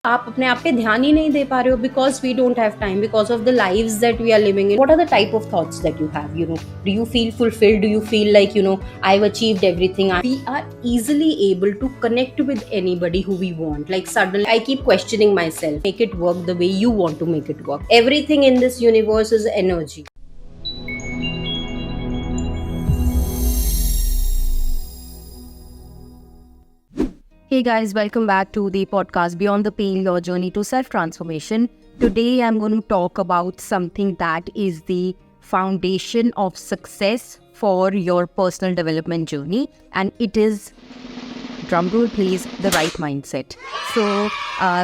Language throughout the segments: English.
आप अपने आप पे ध्यान ही नहीं दे पा रहे हो because we don't have time, because of the lives that we are living in. What are the type of thoughts that you have? Do you feel fulfilled? Do you feel like, I've achieved everything? We are easily able to connect with anybody who we want. Like suddenly I keep questioning myself, make it work the way you want to make it work. Everything in this universe is energy. Hey guys, welcome back to the podcast Beyond the Pain, Your Journey to Self-Transformation. Today I'm going to talk about something that is the foundation of success for your personal development journey, and it is, drumroll please, the right mindset. So,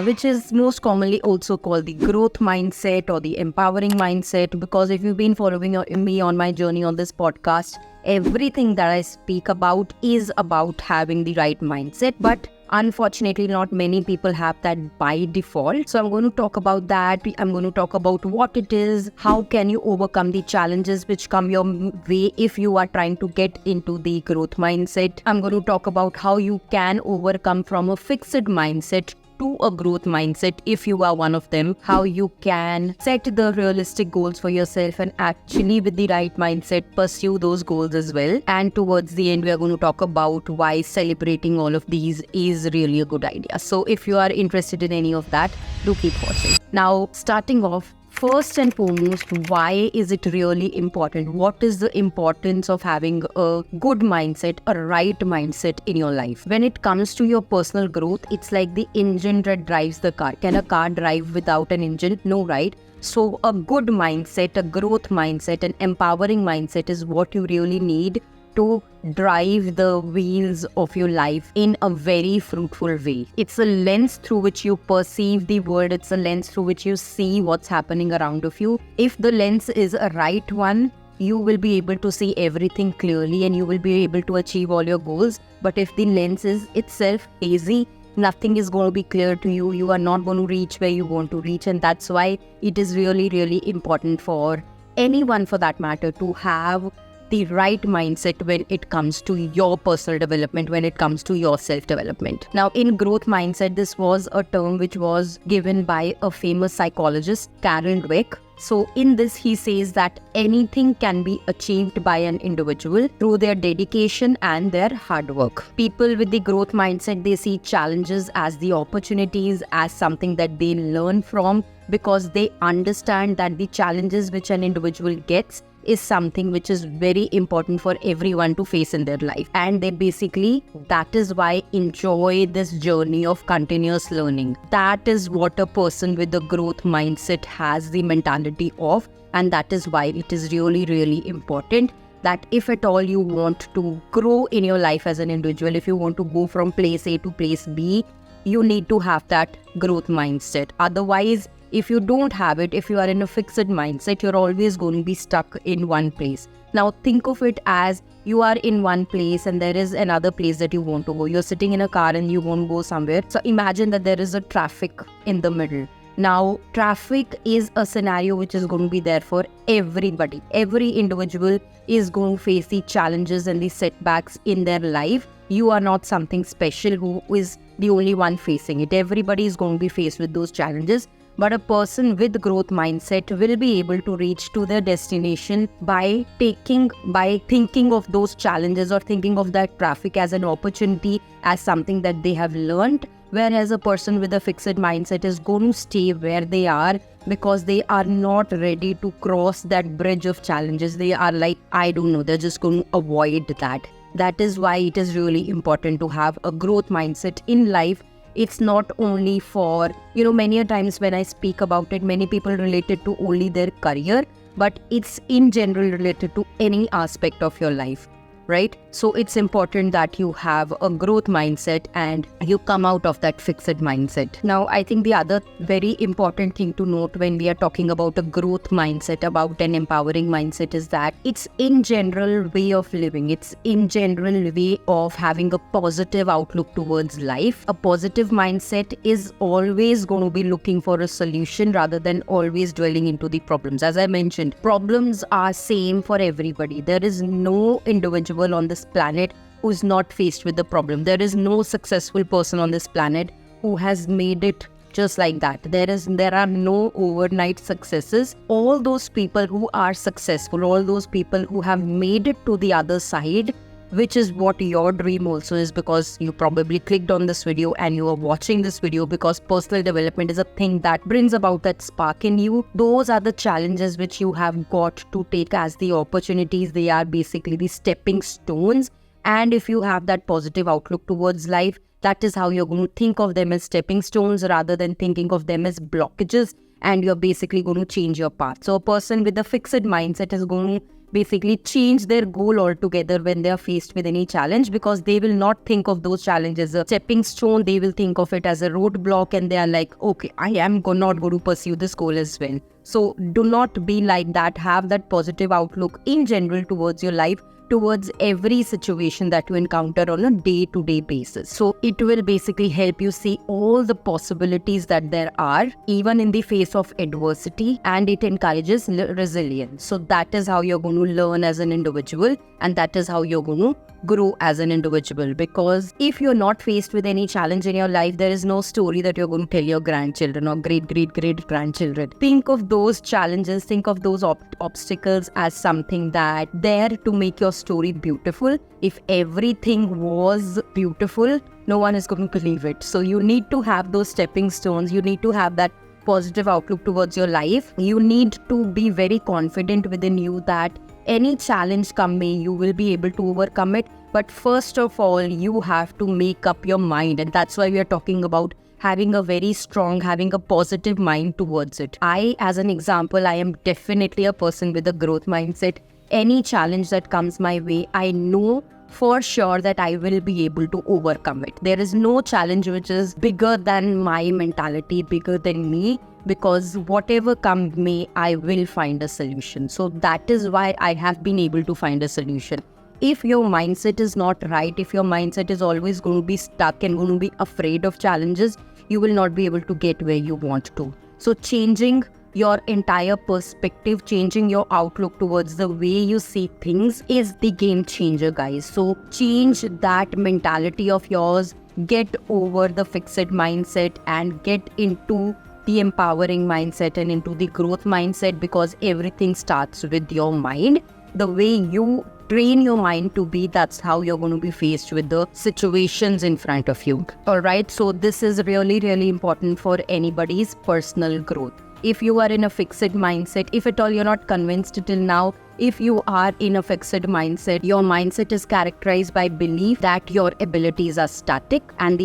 which is most commonly also called the growth mindset or the empowering mindset, because if you've been following me on my journey on this podcast, everything that I speak about is about having the right mindset, but unfortunately not many people have that by default. So I'm going to talk about that. I'm going to talk about what it is, how can you overcome the challenges which come your way if you are trying to get into the growth mindset. I'm going to talk about how you can overcome from a fixed mindset to a growth mindset if you are one of them, how you can set the realistic goals for yourself and actually with the right mindset pursue those goals as well. And towards the end we are going to talk about why celebrating all of these is really a good idea. So if you are interested in any of that, do keep watching. Now, starting off, first and foremost, why is it really important? What is the importance of having a good mindset, a right mindset in your life? When it comes to your personal growth, it's like the engine that drives the car. Can a car drive without an engine? No, right? So a good mindset, a growth mindset, an empowering mindset is what you really need to drive the wheels of your life in a very fruitful way. It's a lens through which you perceive the world. It's a lens through which you see what's happening around of you. If the lens is a right one, you will be able to see everything clearly and you will be able to achieve all your goals. But if the lens is itself hazy, nothing is going to be clear to you. You are not going to reach where you want to reach. And that's why it is really, really important for anyone for that matter to have the right mindset when it comes to your personal development, when it comes to your self-development. Now, in growth mindset, this was a term which was given by a famous psychologist, Carol Dweck. So in this, he says that anything can be achieved by an individual through their dedication and their hard work. People with the growth mindset, they see challenges as the opportunities, as something that they learn from, because they understand that the challenges which an individual gets is something which is very important for everyone to face in their life. And they basically, that is why enjoy this journey of continuous learning. That is what a person with a growth mindset has the mentality of. And that is why it is really, really important that if at all you want to grow in your life as an individual, if you want to go from place A to place B, you need to have that growth mindset. Otherwise, if you don't have it, if you are in a fixed mindset, you're always going to be stuck in one place. Now think of it as you are in one place and there is another place that you want to go. You're sitting in a car and you want to go somewhere. So imagine that there is a traffic in the middle. Now, traffic is a scenario which is going to be there for everybody. Every individual is going to face the challenges and the setbacks in their life. You are not something special who is the only one facing it. Everybody is going to be faced with those challenges. But a person with growth mindset will be able to reach to their destination by thinking of those challenges or thinking of that traffic as an opportunity, as something that they have learned. Whereas a person with a fixed mindset is going to stay where they are because they are not ready to cross that bridge of challenges. They are like, I don't know, they're just going to avoid that. That is why it is really important to have a growth mindset in life. It's not only for, many a times when I speak about it, many people relate it to only their career, but it's in general related to any aspect of your life, right? So it's important that you have a growth mindset and you come out of that fixed mindset. Now, I think the other very important thing to note when we are talking about a growth mindset, about an empowering mindset, is that it's in general way of living. It's in general way of having a positive outlook towards life. A positive mindset is always going to be looking for a solution rather than always dwelling into the problems. As I mentioned, problems are same for everybody. There is no individual on this planet who is not faced with the problem. There is no successful person on this planet who has made it just like that. There are no overnight successes. All those people who are successful, all those people who have made it to the other side, which is what your dream also is, because you probably clicked on this video and you are watching this video because personal development is a thing that brings about that spark in you. Those are the challenges which you have got to take as the opportunities. They are basically the stepping stones. And if you have that positive outlook towards life, that is how you're going to think of them as stepping stones rather than thinking of them as blockages, and you're basically going to change your path. So a person with a fixed mindset is going to basically change their goal altogether when they are faced with any challenge, because they will not think of those challenges as a stepping stone. They will think of it as a roadblock, and they are like, okay, I am not going to pursue this goal as well. So do not be like that. Have that positive outlook in general towards your life, towards every situation that you encounter on a day-to-day basis. So it will basically help you see all the possibilities that there are, even in the face of adversity, and it encourages resilience. So that is how you're going to learn as an individual, and that is how you're going to grow as an individual. Because if you're not faced with any challenge in your life, there is no story that you're going to tell your grandchildren or great grandchildren. Think of those challenges, think of those obstacles as something that there to make your story beautiful. If everything was beautiful, no one is going to believe it. So you need to have those stepping stones. You need to have that positive outlook towards your life. You need to be very confident within you that any challenge come may, you will be able to overcome it. But first of all, you have to make up your mind, and that's why we are talking about having a very strong, having a positive mind towards it. I, as an example, I am definitely a person with a growth mindset. Any challenge that comes my way, I know for sure that I will be able to overcome it. There is no challenge which is bigger than my mentality, bigger than me, because whatever comes may, I will find a solution. So that is why I have been able to find a solution. If your mindset is not right, if your mindset is always going to be stuck and going to be afraid of challenges, you will not be able to get where you want to. So changing your entire perspective, changing your outlook towards the way you see things is the game changer, guys. So change that mentality of yours, get over the fixed mindset and get into the empowering mindset and into the growth mindset, because everything starts with your mind. The way you train your mind to be, that's how you're going to be faced with the situations in front of you. All right, so this is really, really important for anybody's personal growth. If you are in a fixed mindset, if at all you're not convinced till now, if you are in a fixed mindset, your mindset is characterized by belief that your abilities are static and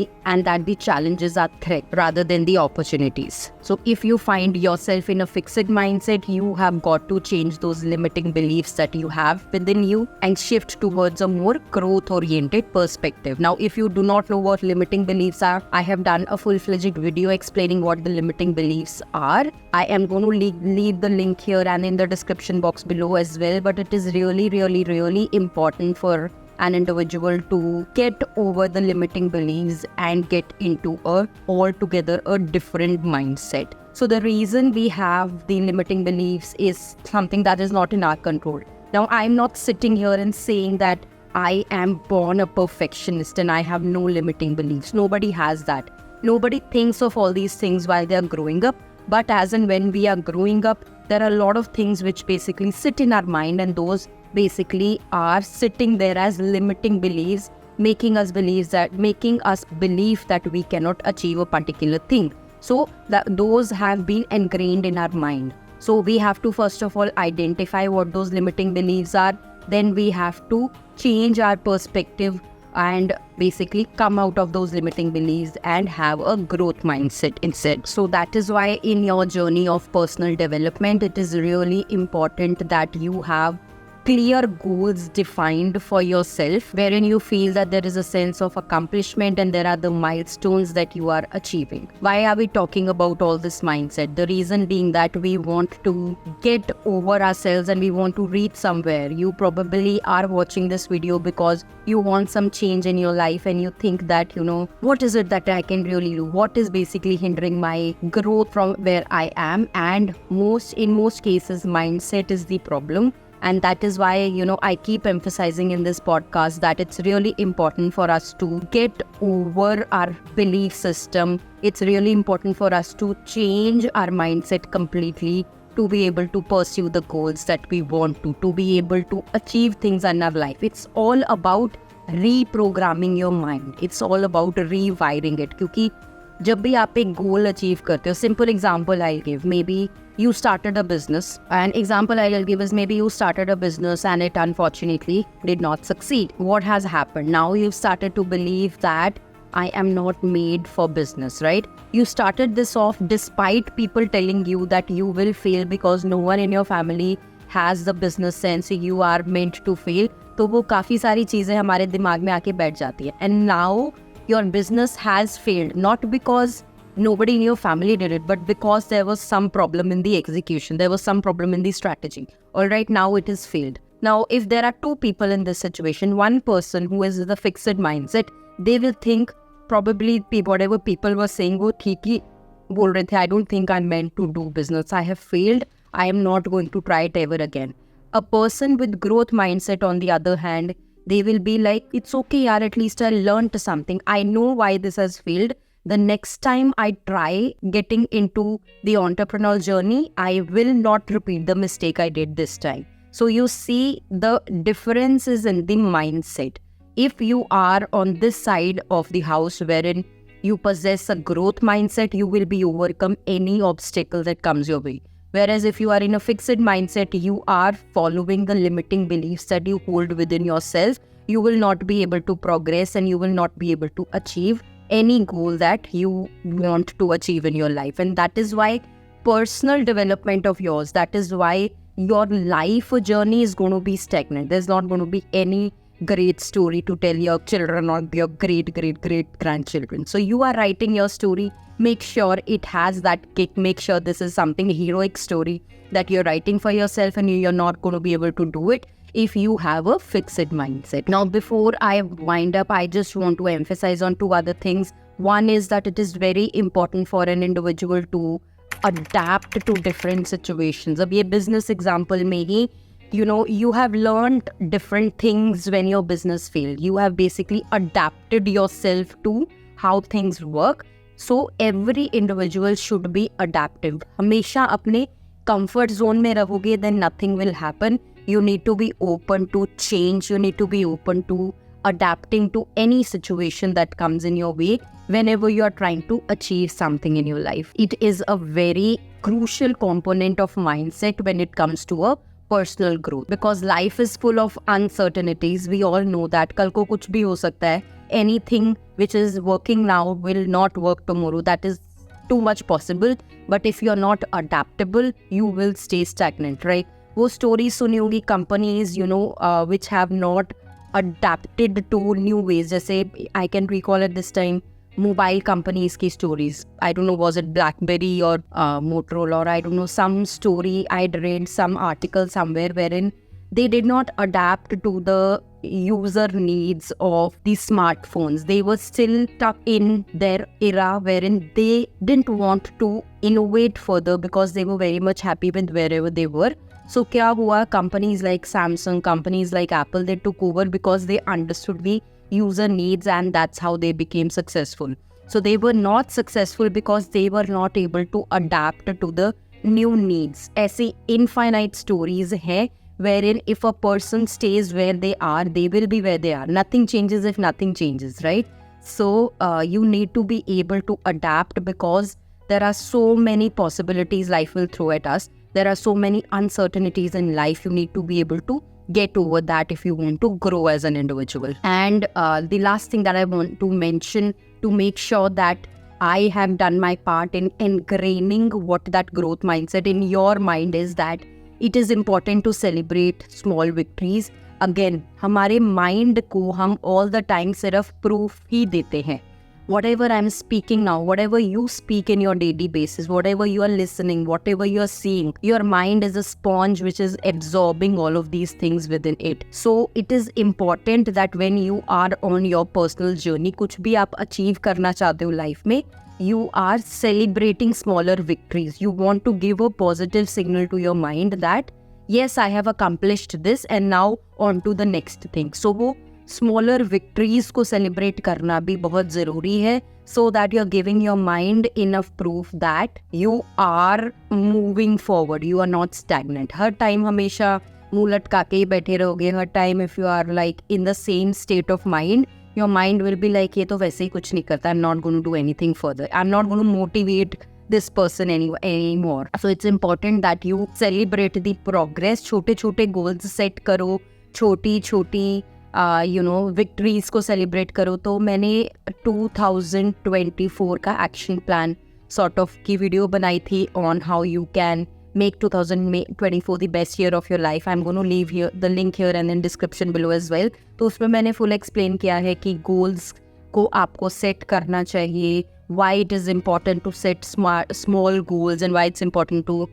that the challenges are threat rather than the opportunities. So if you find yourself in a fixed mindset, you have got to change those limiting beliefs that you have within you and shift towards a more growth-oriented perspective. Now, if you do not know what limiting beliefs are, I have done a full-fledged video explaining what the limiting beliefs are. I am going to leave the link here and in the description box below as well, but it is really, really, really important for an individual to get over the limiting beliefs and get into altogether a different mindset. So the reason we have the limiting beliefs is something that is not in our control. Now, I'm not sitting here and saying that I am born a perfectionist and I have no limiting beliefs. Nobody has that. Nobody thinks of all these things while they are growing up. But as and when we are growing up, there are a lot of things which basically sit in our mind, and those basically are sitting there as limiting beliefs, making us believe that we cannot achieve a particular thing. So those have been ingrained in our mind. So we have to first of all identify what those limiting beliefs are. Then we have to change our perspective and basically come out of those limiting beliefs and have a growth mindset instead. So that is why in your journey of personal development, it is really important that you have clear goals defined for yourself, wherein you feel that there is a sense of accomplishment and there are the milestones that you are achieving. Why are we talking about all this mindset? The reason being that we want to get over ourselves and we want to reach somewhere. You probably are watching this video because you want some change in your life and you think that, what is it that I can really do? What is basically hindering my growth from where I am? And in most cases, mindset is the problem. And that is why, I keep emphasizing in this podcast that it's really important for us to get over our belief system. It's really important for us to change our mindset completely, to be able to pursue the goals that we want to be able to achieve things in our life. It's all about reprogramming your mind. It's all about rewiring it. क्योंकि जब भी आप एक goal achieve करते हो, simple example I give, may be you started a business, and example I'll give is maybe you started a business and it unfortunately did not succeed. What has happened? Now you've started to believe that I am not made for business, right? You started this off despite people telling you that you will fail because no one in your family has the business sense, you are meant to fail. तो वो काफ़ी सारी चीज़ें हमारे दिमाग में आके बैठ जाती है. And now your business has failed, not because nobody in your family did it, but because there was some problem in the execution, there was some problem in the strategy. All right, now it is failed. Now, if there are two people in this situation, one person who is the fixed mindset, they will think probably whatever people were saying वो ठीक ही बोल रहे थे. I don't think I'm meant to do business. I have failed. I am not going to try it ever again. A person with growth mindset, on the other hand, they will be like, it's okay, yaar, at least I learned something. I know why this has failed. The next time I try getting into the entrepreneurial journey, I will not repeat the mistake I did this time. So you see, the difference is in the mindset. If you are on this side of the house wherein you possess a growth mindset, you will be overcome any obstacle that comes your way. Whereas if you are in a fixed mindset, you are following the limiting beliefs that you hold within yourself, you will not be able to progress and you will not be able to achieve any goal that you want to achieve in your life. And that is why personal development of yours, that is why your life journey is going to be stagnant. There's not going to be any great story to tell your children or your great grandchildren. So you are writing your story. Make sure it has that kick. Make sure this is something heroic story that you're writing for yourself, and you're not going to be able to do it if you have a fixed mindset. Now, before I wind up, I just want to emphasize on two other things. One is that it is very important for an individual to adapt to different situations. अब ये business example में ही, you have learned different things when your business failed. You have basically adapted yourself to how things work. So every individual should be adaptive. हमेशा अपने comfort zone में रहोगे, then nothing will happen. You need to be open to change. You need to be open to adapting to any situation that comes in your way whenever you are trying to achieve something in your life. It is a very crucial component of mindset when it comes to a personal growth, because life is full of uncertainties. We all know that कल को कुछ भी हो सकता है. Anything which is working now will not work tomorrow. That is too much possible. But if you're not adaptable, you will stay stagnant, right? वो stories सुनी होंगी companies, which have not adapted to new ways. जैसे I can recall at this time mobile companies की stories. I don't know, was it BlackBerry or Motorola, or I don't know, some story I'd read, some article somewhere wherein they did not adapt to the user needs of the smartphones. They were still stuck in their era wherein they didn't want to innovate further because they were very much happy with wherever they were. So क्या हुआ, companies like Samsung, companies like Apple, they took over because they understood the user needs, and that's how they became successful. So they were not successful because they were not able to adapt to the new needs. ऐसी infinite stories हैं wherein if a person stays where they are, they will be where they are. Nothing changes if nothing changes, right? So you need to be able to adapt because there are so many possibilities life will throw at us. There are so many uncertainties in life. You need to be able to get over that if you want to grow as an individual. And the last thing that I want to mention to make sure that I have done my part in ingraining what that growth mindset in your mind is that it is important to celebrate small victories. Again, हमारे mind को हम all the time सिर्फ proof ही देते हैं. Whatever I'm speaking now, whatever you speak in your daily basis, whatever you are listening, whatever you are seeing, your mind is a sponge which is absorbing all of these things within it. So it is important that when you are on your personal journey, कुछ भी आप achieve करना चाहते हो life में, you are celebrating smaller victories. You want to give a positive signal to your mind that yes, I have accomplished this and now on to the next thing. So वो smaller victories को celebrate करना भी बहुत ज़रूरी है, so that you're giving your mind enough proof that you are moving forward, you are not stagnant. Her time हमेशा मुंह लटका के ही बैठे रहोगे, हर time if you are like in the same state of mind, your mind will be like ये तो वैसे ही कुछ नहीं करता, I'm not going to do anything further, I'm not going to motivate this person anymore. So it's important that you celebrate the progress. छोटे छोटे goals set करो, छोटी छोटी विक्ट्रीज को सेलिब्रेट करो. तो मैंने 2024 का एक्शन प्लान सॉर्ट ऑफ की वीडियो बनाई थी on how you can make 2024 the best year of your life. I'm going to leave here the link here and in description below as well. तो उसमें मैंने फुल एक्सप्लेन किया है कि goals को आपको सेट करना चाहिए, why it is important to set small goals and why it's important to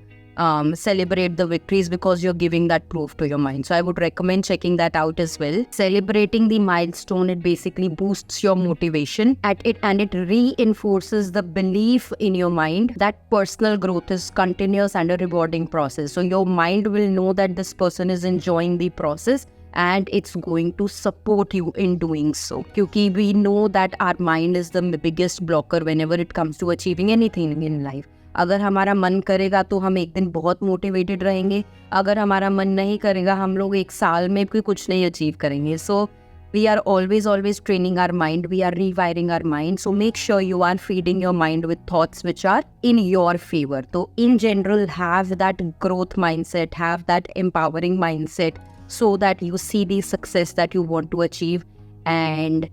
celebrate the victories, because you're giving that proof to your mind. So I would recommend checking that out as well. Celebrating the milestone, it basically boosts your motivation and it reinforces the belief in your mind that personal growth is continuous and a rewarding process. So your mind will know that this person is enjoying the process and it's going to support you in doing so. Because we know that our mind is the biggest blocker whenever it comes to achieving anything in life. अगर हमारा मन करेगा तो हम एक दिन बहुत motivated रहेंगे, अगर हमारा मन नहीं करेगा हम लोग एक साल में भी कुछ नहीं अचीव करेंगे. सो we are always training our mind, we are rewiring our mind. So make sure you are feeding your mind with thoughts which are in your favor. So in general, have that growth mindset, have that empowering mindset, so that you see the success that you want to achieve. And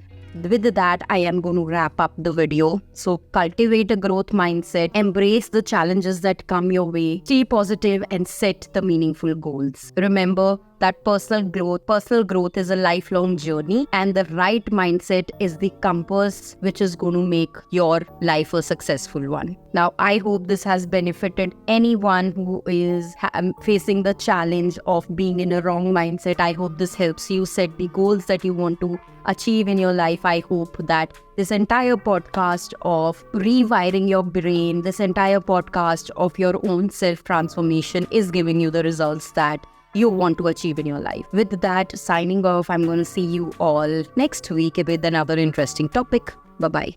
with that, I am going to wrap up the video. So cultivate a growth mindset, embrace the challenges that come your way, stay positive and set the meaningful goals. Remember that personal growth is a lifelong journey, and the right mindset is the compass which is going to make your life a successful one. Now, I hope this has benefited anyone who is facing the challenge of being in a wrong mindset. I hope this helps you set the goals that you want to achieve in your life. I hope that this entire podcast of rewiring your brain, this entire podcast of your own self-transformation is giving you the results that you want to achieve in your life. With that, signing off, I'm going to see you all next week with another interesting topic. Bye-bye.